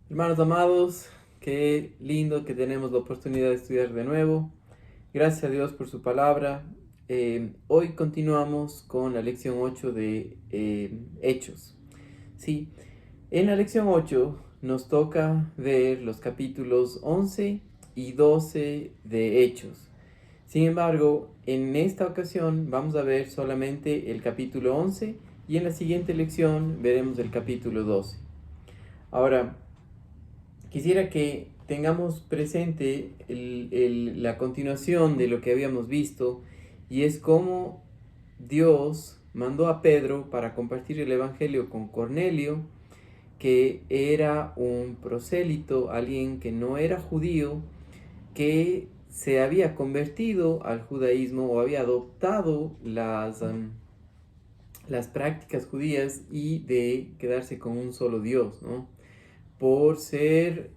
Hermanos amados, qué lindo que tenemos la oportunidad de estudiar de nuevo. Gracias a Dios por su palabra. Hoy continuamos con la lección 8 de Hechos. Sí, en la lección 8 nos toca ver los capítulos 11 y 12 de Hechos. Sin embargo, en esta ocasión vamos a ver solamente el capítulo 11 y en la siguiente lección veremos el capítulo 12. Ahora, quisiera que tengamos presente la continuación de lo que habíamos visto, y es cómo Dios mandó a Pedro para compartir el Evangelio con Cornelio, que era un prosélito, alguien que no era judío, que se había convertido al judaísmo o había adoptado las prácticas judías y de quedarse con un solo Dios, ¿no? Por ser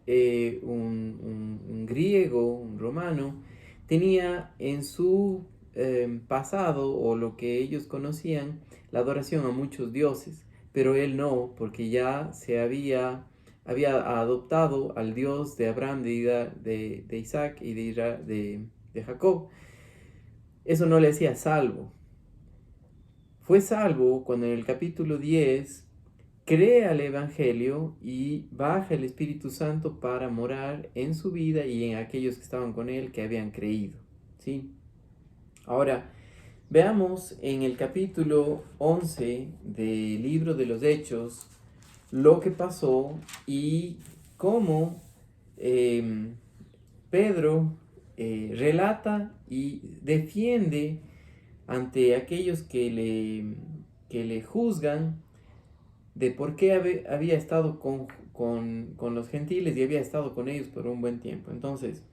un griego, un romano, tenía en su pasado, o lo que ellos conocían, la adoración a muchos dioses, pero él no, porque ya había adoptado al Dios de Abraham, de Isaac y de Jacob. Eso no le hacía salvo. Fue salvo cuando en el capítulo 10 crea el Evangelio y baja el Espíritu Santo para morar en su vida y en aquellos que estaban con él, que habían creído. ¿Sí? Ahora, veamos en el capítulo 11 del libro de los Hechos lo que pasó y cómo eh, Pedro relata y defiende ante aquellos que le juzgan de por qué había estado con los gentiles y había estado con ellos por un buen tiempo. Entonces,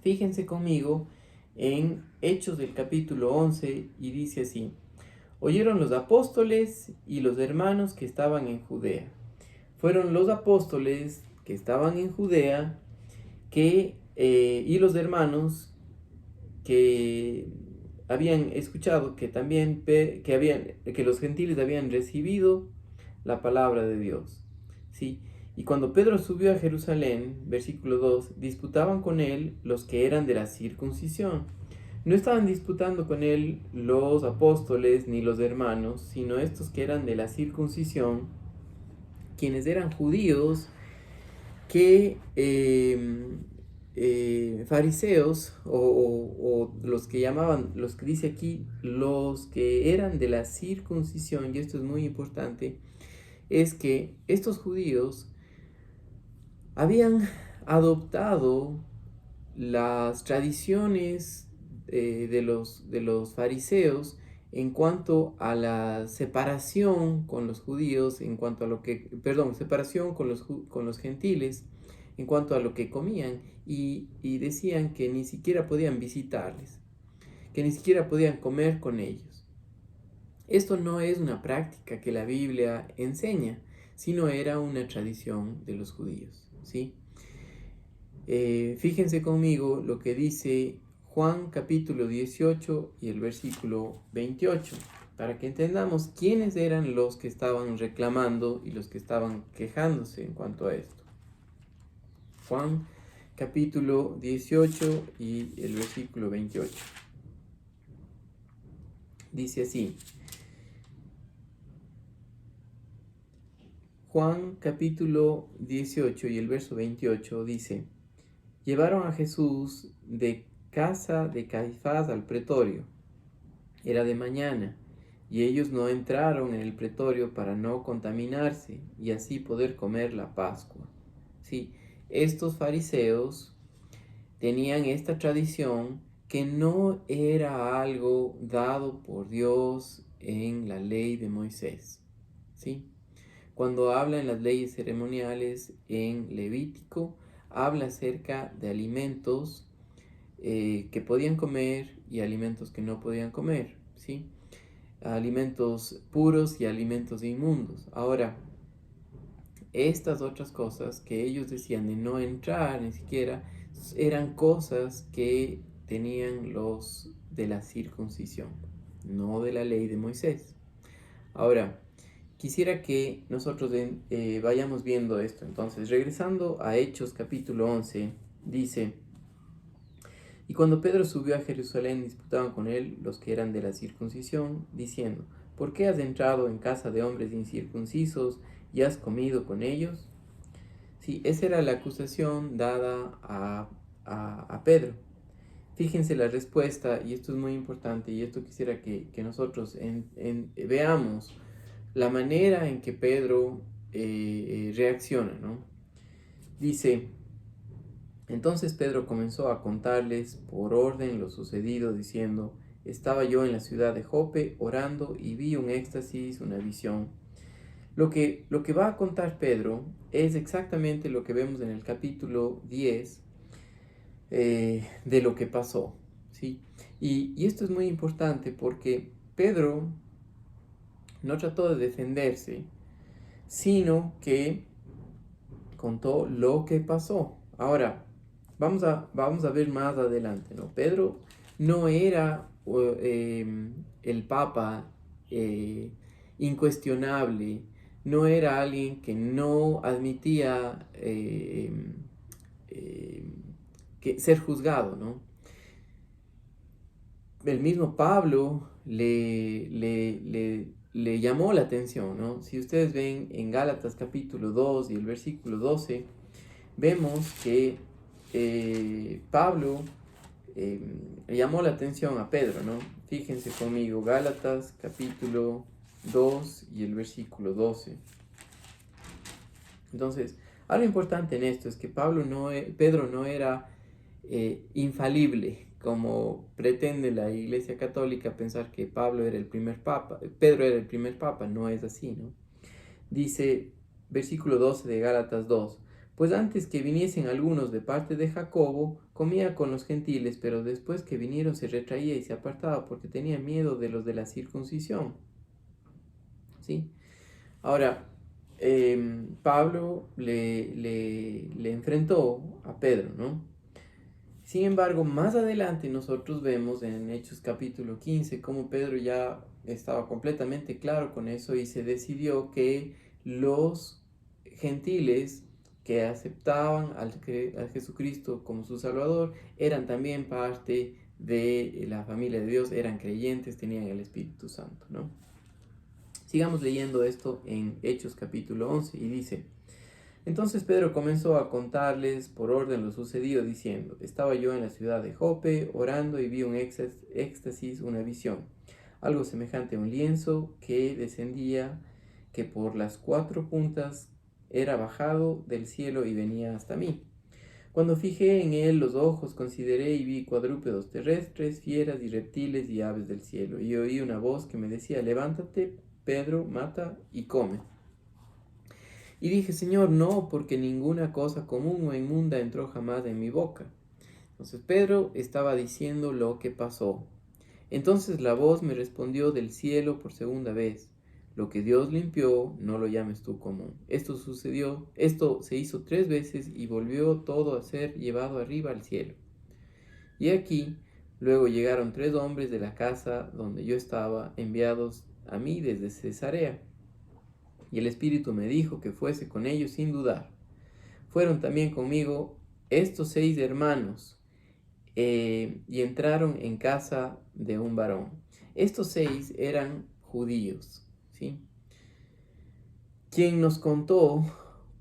fíjense conmigo en Hechos del capítulo 11 y dice así: oyeron los apóstoles y los hermanos que estaban en Judea. Fueron los apóstoles que estaban en Judea y los hermanos que habían escuchado que también que los gentiles habían recibido la palabra de Dios. ¿Sí? Y cuando Pedro subió a Jerusalén, versículo 2, disputaban con él los que eran de la circuncisión. No estaban disputando con él los apóstoles ni los hermanos, sino estos que eran de la circuncisión, quienes eran judíos que fariseos o los que llamaban, los que dice aquí, los que eran de la circuncisión, y esto es muy importante, es que estos judíos habían adoptado las tradiciones de los fariseos en cuanto a la separación con los judíos, en cuanto a lo que, perdón, separación con los gentiles, en cuanto a lo que comían, y decían que ni siquiera podían visitarles, que ni siquiera podían comer con ellos. Esto no es una práctica que la Biblia enseña, sino era una tradición de los judíos, ¿sí? Fíjense conmigo lo que dice Juan capítulo 18 y el versículo 28, para que entendamos quiénes eran los que estaban reclamando y los que estaban quejándose en cuanto a esto. Juan capítulo 18 y el versículo 28. Dice así: Juan capítulo 18 y el verso 28 dice: llevaron a Jesús de casa de Caifás al pretorio. Era de mañana, y ellos no entraron en el pretorio para no contaminarse y así poder comer la Pascua. Sí, estos fariseos tenían esta tradición que no era algo dado por Dios en la ley de Moisés. ¿Sí? Cuando habla en las leyes ceremoniales en Levítico, habla acerca de alimentos que podían comer y alimentos que no podían comer, ¿sí? Alimentos puros y alimentos inmundos. Ahora, estas otras cosas que ellos decían de no entrar ni siquiera, eran cosas que tenían los de la circuncisión, no de la ley de Moisés. Ahora, quisiera que nosotros vayamos viendo esto. Entonces, regresando a Hechos capítulo 11, dice: y cuando Pedro subió a Jerusalén, disputaban con él los que eran de la circuncisión, diciendo: ¿por qué has entrado en casa de hombres incircuncisos y has comido con ellos? Sí, esa era la acusación dada a Pedro. Fíjense la respuesta, y esto es muy importante, y esto quisiera que nosotros veamos la manera en que Pedro reacciona, ¿no? Dice: entonces Pedro comenzó a contarles por orden lo sucedido, diciendo: estaba yo en la ciudad de Jope orando y vi un éxtasis, una visión. Lo que va a contar Pedro es exactamente lo que vemos en el capítulo 10 de lo que pasó, ¿sí? Y esto es muy importante porque Pedro no trató de defenderse, sino que contó lo que pasó. Ahora, vamos a ver más adelante, ¿no? Pedro no era el Papa incuestionable, no era alguien que no admitía que ser juzgado, ¿no? El mismo Pablo le llamó la atención, ¿no? Si ustedes ven en Gálatas capítulo 2 y el versículo 12, vemos que Pablo llamó la atención a Pedro, ¿no? Fíjense conmigo, Gálatas capítulo 2 y el versículo 12. Entonces, algo importante en esto es que Pedro no era infalible, como pretende la Iglesia Católica pensar que Pedro era el primer papa, no es así, ¿no? Dice, versículo 12 de Gálatas 2: pues antes que viniesen algunos de parte de Jacobo, comía con los gentiles, pero después que vinieron se retraía y se apartaba porque tenía miedo de los de la circuncisión. ¿Sí? Ahora, Pablo le enfrentó a Pedro, ¿no? Sin embargo, más adelante nosotros vemos en Hechos capítulo 15 cómo Pedro ya estaba completamente claro con eso y se decidió que los gentiles que aceptaban a Jesucristo como su Salvador eran también parte de la familia de Dios, eran creyentes, tenían el Espíritu Santo, ¿no? Sigamos leyendo esto en Hechos capítulo 11 y dice: entonces Pedro comenzó a contarles por orden lo sucedido, diciendo: estaba yo en la ciudad de Jope orando y vi un éxtasis, una visión, algo semejante a un lienzo que descendía, que por las 4 puntas era bajado del cielo y venía hasta mí. Cuando fijé en él los ojos, consideré y vi cuadrúpedos terrestres, fieras y reptiles y aves del cielo, y oí una voz que me decía: levántate, Pedro, mata y come. Y dije: Señor, no, porque ninguna cosa común o inmunda entró jamás en mi boca. Entonces Pedro estaba diciendo lo que pasó. Entonces la voz me respondió del cielo por segunda vez: lo que Dios limpió, no lo llames tú común. Esto se hizo 3 veces y volvió todo a ser llevado arriba al cielo. Y aquí, luego llegaron 3 hombres de la casa donde yo estaba, enviados a mí desde Cesarea. Y el Espíritu me dijo que fuese con ellos sin dudar. Fueron también conmigo estos 6 hermanos y entraron en casa de un varón. Estos 6 eran judíos, ¿sí? Quien nos contó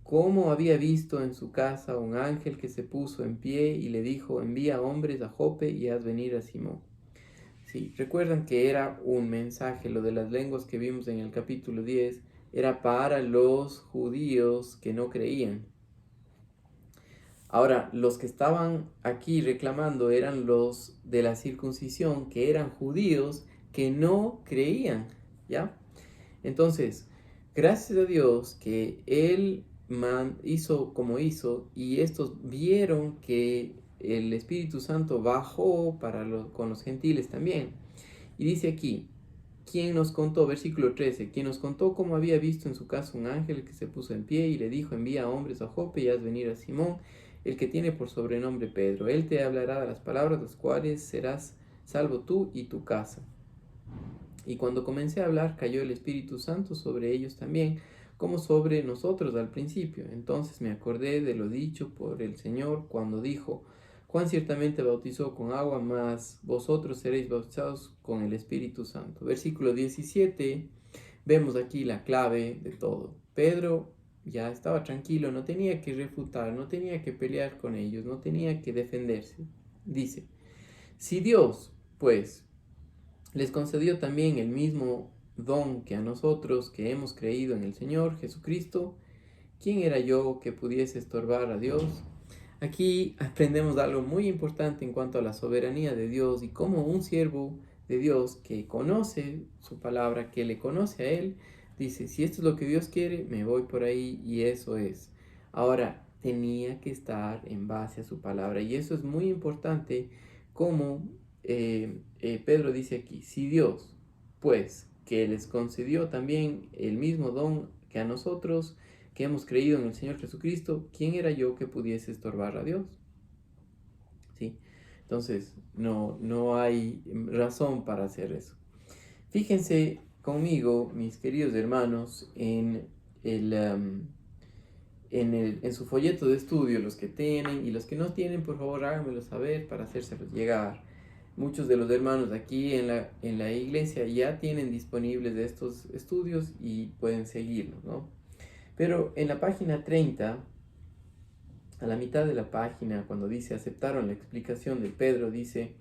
cómo había visto en su casa un ángel que se puso en pie y le dijo: envía hombres a Jope y haz venir a Simón. Sí, recuerdan que era un mensaje, lo de las lenguas que vimos en el capítulo 10, era para los judíos que no creían. Ahora, los que estaban aquí reclamando eran los de la circuncisión, que eran judíos que no creían, ¿ya? Entonces, gracias a Dios que Él hizo como hizo, y estos vieron que el Espíritu Santo bajó con los gentiles también. Y dice aquí: quien nos contó, versículo 13, quien nos contó cómo había visto en su casa un ángel que se puso en pie y le dijo: envía hombres a Jope y haz venir a Simón, el que tiene por sobrenombre Pedro. Él te hablará de las palabras las cuales serás salvo tú y tu casa. Y cuando comencé a hablar, cayó el Espíritu Santo sobre ellos también, como sobre nosotros al principio. Entonces me acordé de lo dicho por el Señor cuando dijo: Juan ciertamente bautizó con agua, mas vosotros seréis bautizados con el Espíritu Santo. Versículo 17, vemos aquí la clave de todo. Pedro ya estaba tranquilo, no tenía que refutar, no tenía que pelear con ellos, no tenía que defenderse. Dice: si Dios, pues, les concedió también el mismo don que a nosotros que hemos creído en el Señor Jesucristo, ¿quién era yo que pudiese estorbar a Dios? Aquí aprendemos algo muy importante en cuanto a la soberanía de Dios y cómo un siervo de Dios que conoce su palabra, que le conoce a Él, dice: si esto es lo que Dios quiere, me voy por ahí y eso es. Ahora, tenía que estar en base a su palabra y eso es muy importante, como Pedro dice aquí: si Dios, pues, que les concedió también el mismo don que a nosotros, que hemos creído en el Señor Jesucristo, ¿quién era yo que pudiese estorbar a Dios? ¿Sí? Entonces, no hay razón para hacer eso. Fíjense conmigo, mis queridos hermanos, en su folleto de estudio, los que tienen y los que no tienen, por favor háganmelo saber para hacérselos llegar. Muchos de los hermanos aquí en la iglesia ya tienen disponibles de estos estudios y pueden seguirlos, ¿no? Pero en la página 30, a la mitad de la página, cuando dice aceptaron la explicación de Pedro, dice: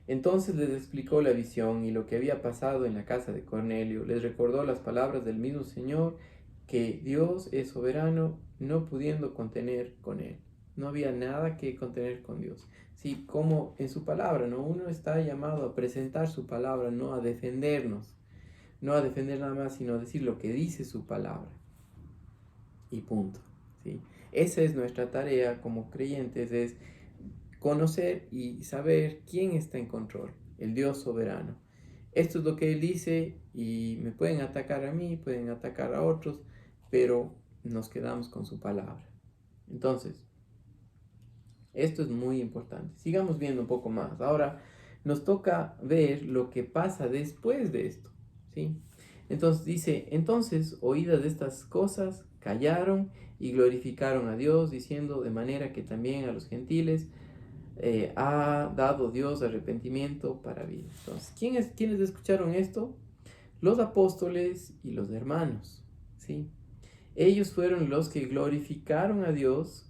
entonces les explicó la visión y lo que había pasado en la casa de Cornelio. Les recordó las palabras del mismo Señor, que Dios es soberano, no pudiendo contener con él. No había nada que contener con Dios. Sí, como en su palabra, ¿no? Uno está llamado a presentar su palabra, no a defendernos, no a defender nada más, sino a decir lo que dice su palabra. Y punto. ¿Sí? Esa es nuestra tarea como creyentes, es conocer y saber quién está en control, el Dios soberano. Esto es lo que Él dice y me pueden atacar a mí, pueden atacar a otros, pero nos quedamos con su palabra. Entonces, esto es muy importante. Sigamos viendo un poco más. Ahora nos toca ver lo que pasa después de esto, ¿sí? Entonces dice: entonces, oídas estas cosas, callaron y glorificaron a Dios, diciendo: de manera que también a los gentiles ha dado Dios arrepentimiento para vida. Entonces, ¿quiénes escucharon esto? Los apóstoles y los hermanos, ¿sí? Ellos fueron los que glorificaron a Dios,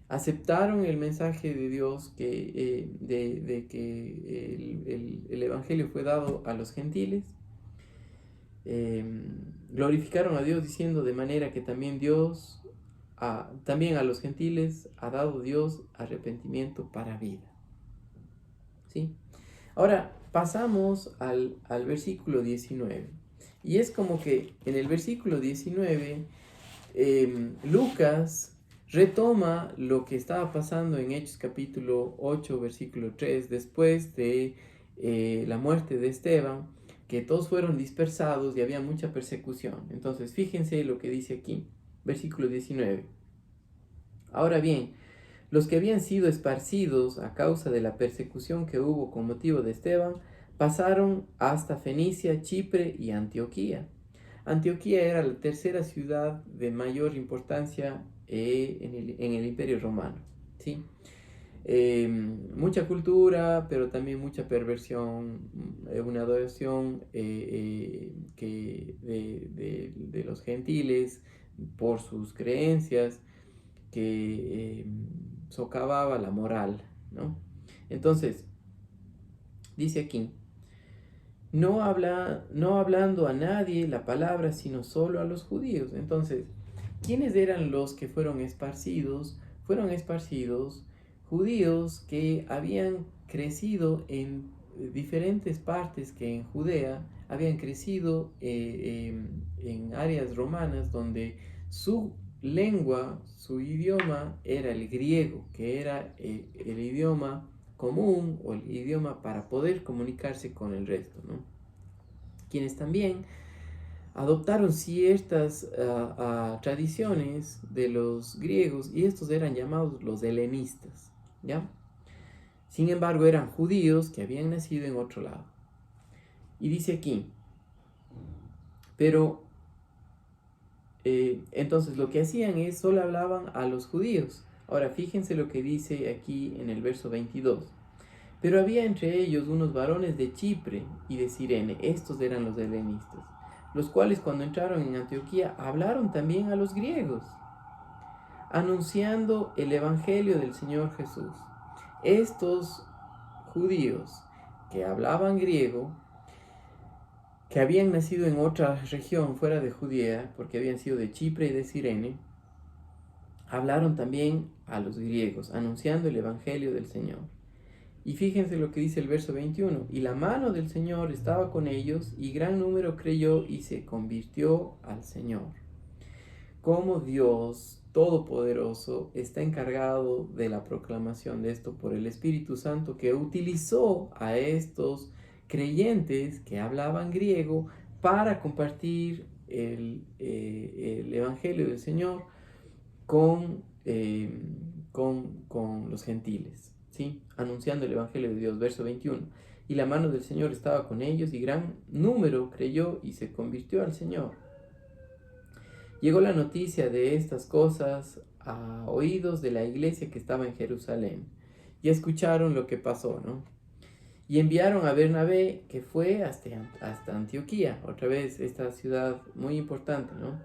aceptaron el mensaje de Dios, de que el Evangelio fue dado a los gentiles. Glorificaron a Dios diciendo: de manera que también Dios, también a los gentiles ha dado Dios arrepentimiento para vida. ¿Sí? Ahora pasamos al versículo 19. Y es como que en el versículo 19 Lucas retoma lo que estaba pasando en Hechos capítulo 8, versículo 3, después de la muerte de Esteban, que todos fueron dispersados y había mucha persecución. Entonces, fíjense lo que dice aquí, versículo 19. Ahora bien, los que habían sido esparcidos a causa de la persecución que hubo con motivo de Esteban, pasaron hasta Fenicia, Chipre y Antioquía. Antioquía era la tercera ciudad de mayor importancia en el Imperio Romano, ¿sí? Mucha cultura, pero también mucha perversión, una adoración de los gentiles por sus creencias, que socavaba la moral, ¿no? Entonces, dice aquí: no hablando a nadie la palabra, sino solo a los judíos. Entonces, ¿quiénes eran los que fueron esparcidos? Fueron esparcidos judíos que habían crecido en diferentes partes que en Judea, habían crecido en áreas romanas donde su lengua, su idioma era el griego, que era el idioma común o el idioma para poder comunicarse con el resto, ¿no? Quienes también adoptaron ciertas tradiciones de los griegos, y estos eran llamados los helenistas, ¿ya? Sin embargo, eran judíos que habían nacido en otro lado. Y dice aquí: Pero entonces lo que hacían es solo hablaban a los judíos. Ahora fíjense lo que dice aquí en el verso 22. Pero había entre ellos unos varones de Chipre y de Cirene, estos eran los helenistas, los cuales cuando entraron en Antioquía hablaron también a los griegos, anunciando el evangelio del Señor Jesús. Estos judíos que hablaban griego, que habían nacido en otra región fuera de Judea, porque habían sido de Chipre y de Cirene, hablaron también a los griegos, anunciando el evangelio del Señor. Y fíjense lo que dice el verso 21. Y la mano del Señor estaba con ellos, y gran número creyó y se convirtió al Señor. Como Dios Todopoderoso está encargado de la proclamación de esto por el Espíritu Santo, que utilizó a estos creyentes que hablaban griego para compartir el Evangelio del Señor con los gentiles, ¿sí? Anunciando el Evangelio de Dios, verso 21. Y la mano del Señor estaba con ellos, y gran número creyó y se convirtió al Señor. Llegó la noticia de estas cosas a oídos de la iglesia que estaba en Jerusalén, y escucharon lo que pasó, ¿no? Y enviaron a Bernabé, que fue hasta Antioquía, otra vez esta ciudad muy importante, ¿no?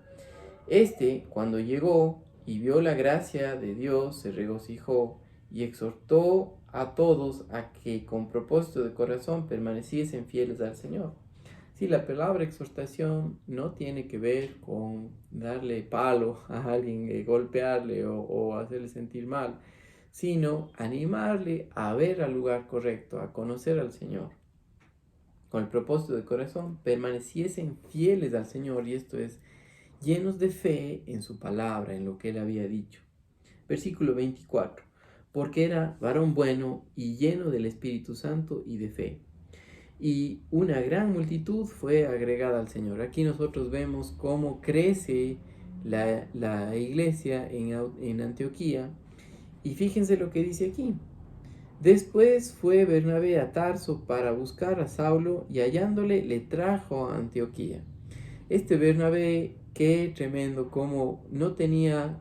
Cuando llegó y vio la gracia de Dios, se regocijó y exhortó a todos a que con propósito de corazón permaneciesen fieles al Señor. Sí, la palabra exhortación no tiene que ver con darle palo a alguien, golpearle o hacerle sentir mal, sino animarle a ver al lugar correcto, a conocer al Señor. Con el propósito de corazón permaneciesen fieles al Señor, y esto es llenos de fe en su palabra, en lo que él había dicho. Versículo 24. Porque era varón bueno y lleno del Espíritu Santo y de fe. Y una gran multitud fue agregada al Señor. Aquí nosotros vemos cómo crece la iglesia en Antioquía. Y fíjense lo que dice aquí. Después fue Bernabé a Tarso para buscar a Saulo, y hallándole le trajo a Antioquía. Este Bernabé, qué tremendo, como no tenía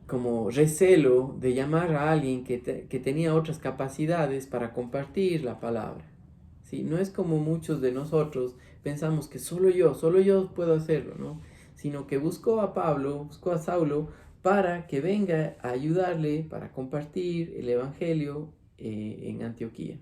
como recelo de llamar a alguien que tenía otras capacidades para compartir la palabra. ¿Sí? No es como muchos de nosotros pensamos que solo yo puedo hacerlo, ¿no? Sino que buscó a Saulo para que venga a ayudarle para compartir el evangelio en Antioquía.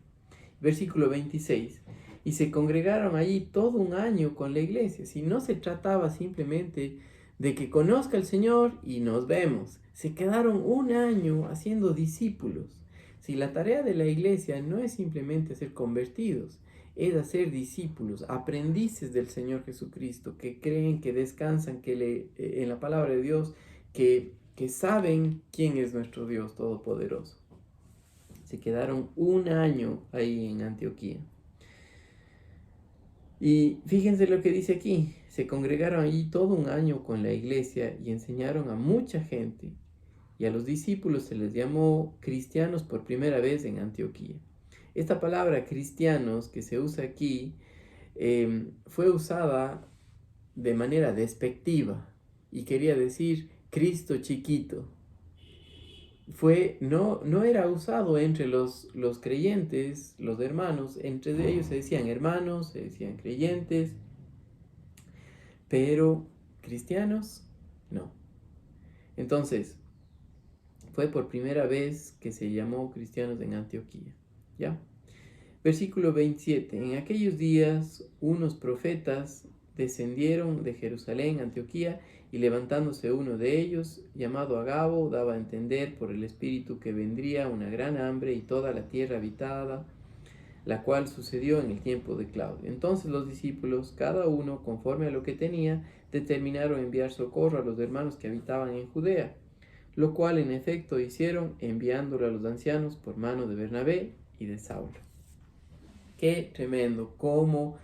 Versículo 26. Y se congregaron allí todo un año con la iglesia. Si no se trataba simplemente de que conozca al Señor y nos vemos. Se quedaron un año haciendo discípulos. Si la tarea de la iglesia no es simplemente ser convertidos, es hacer discípulos, aprendices del Señor Jesucristo, que creen, que descansan en la palabra de Dios, que saben quién es nuestro Dios Todopoderoso. Se quedaron un año ahí en Antioquía. Y fíjense lo que dice aquí. Se congregaron allí todo un año con la iglesia y enseñaron a mucha gente. Y a los discípulos se les llamó cristianos por primera vez en Antioquía. Esta palabra cristianos que se usa aquí fue usada de manera despectiva y quería decir Cristo chiquito. No era usado entre los creyentes, los hermanos, entre ellos se decían hermanos, se decían creyentes, pero cristianos, no. Entonces, fue por primera vez que se llamó cristianos en Antioquía, ¿ya? Versículo 27. En aquellos días unos profetas descendieron de Jerusalén a Antioquía, y levantándose uno de ellos, llamado Agabo, daba a entender por el Espíritu que vendría una gran hambre y toda la tierra habitada, la cual sucedió en el tiempo de Claudio. Entonces los discípulos, cada uno conforme a lo que tenía, determinaron enviar socorro a los hermanos que habitaban en Judea, lo cual en efecto hicieron, enviándolo a los ancianos por mano de Bernabé y de Saulo. Qué tremendo cómo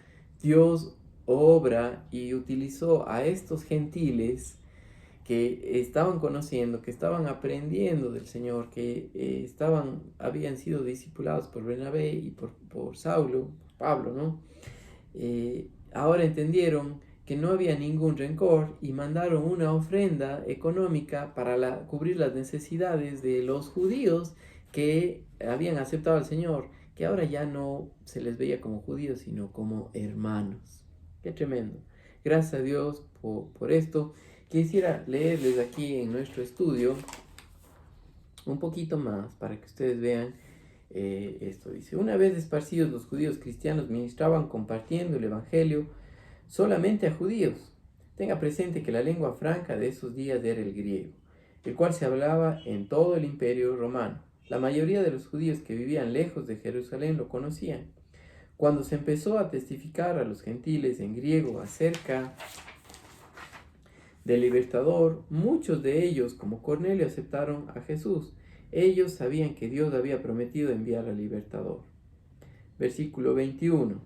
Dios obra y utilizó a estos gentiles que estaban conociendo, que estaban aprendiendo del Señor, que habían sido discipulados por Bernabé y por Saulo, Pablo, ¿no? ahora entendieron que no había ningún rencor y mandaron una ofrenda económica para cubrir las necesidades de los judíos que habían aceptado al Señor, que ahora ya no se les veía como judíos, sino como hermanos. Qué tremendo. Gracias a Dios por esto. Quisiera leerles aquí en nuestro estudio un poquito más para que ustedes vean esto. Dice, una vez esparcidos los judíos cristianos ministraban compartiendo el evangelio solamente a judíos. Tenga presente que la lengua franca de esos días era el griego, el cual se hablaba en todo el imperio romano. La mayoría de los judíos que vivían lejos de Jerusalén lo conocían. Cuando se empezó a testificar a los gentiles en griego acerca del libertador, muchos de ellos, como Cornelio, aceptaron a Jesús. Ellos sabían que Dios había prometido enviar al libertador. Versículo 21.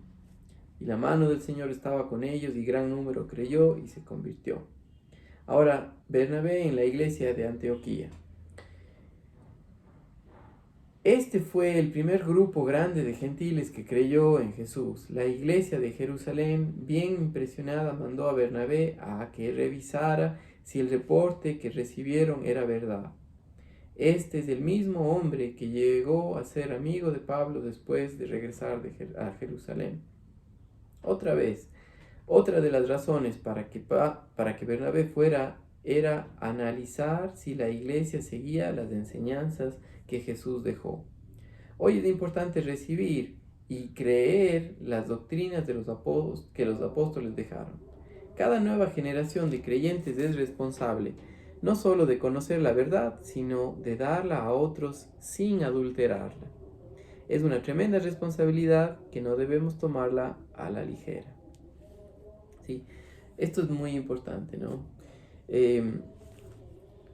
Y la mano del Señor estaba con ellos y gran número creyó y se convirtió. Ahora, Bernabé en la iglesia de Antioquía. Este fue el primer grupo grande de gentiles que creyó en Jesús. La iglesia de Jerusalén, bien impresionada, mandó a Bernabé a que revisara si el reporte que recibieron era verdad. Este es el mismo hombre que llegó a ser amigo de Pablo después de regresar a Jerusalén. Otra vez, otra de las razones para que Bernabé fuera era analizar si la iglesia seguía las enseñanzas que Jesús dejó. Hoy es importante recibir y creer las doctrinas de que los apóstoles dejaron. Cada nueva generación de creyentes es responsable no solo de conocer la verdad, sino de darla a otros sin adulterarla. Es una tremenda responsabilidad que no debemos tomarla a la ligera. ¿Sí? Esto es muy importante, ¿no?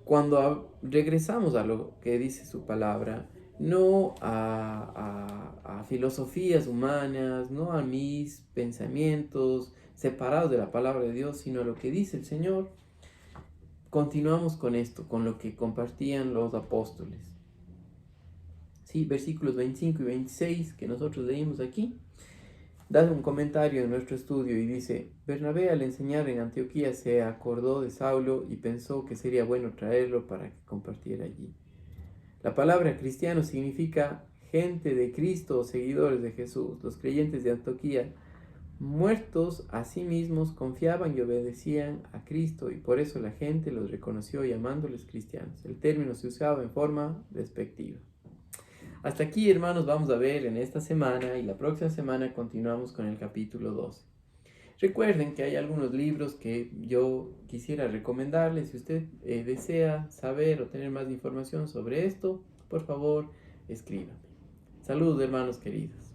Cuando regresamos a lo que dice su palabra, no a filosofías humanas, no a mis pensamientos separados de la palabra de Dios, sino a lo que dice el Señor, continuamos con esto, con lo que compartían los apóstoles. Sí, versículos 25 y 26 que nosotros leímos aquí, da un comentario en nuestro estudio y dice, Bernabé al enseñar en Antioquía se acordó de Saulo y pensó que sería bueno traerlo para que compartiera allí. La palabra cristiano significa gente de Cristo o seguidores de Jesús. Los creyentes de Antioquía, muertos a sí mismos, confiaban y obedecían a Cristo y por eso la gente los reconoció llamándoles cristianos. El término se usaba en forma despectiva. Hasta aquí, hermanos, vamos a ver en esta semana y la próxima semana continuamos con el capítulo 12. Recuerden que hay algunos libros que yo quisiera recomendarles. Si usted desea saber o tener más información sobre esto, por favor, escríbame. Saludos, hermanos queridos.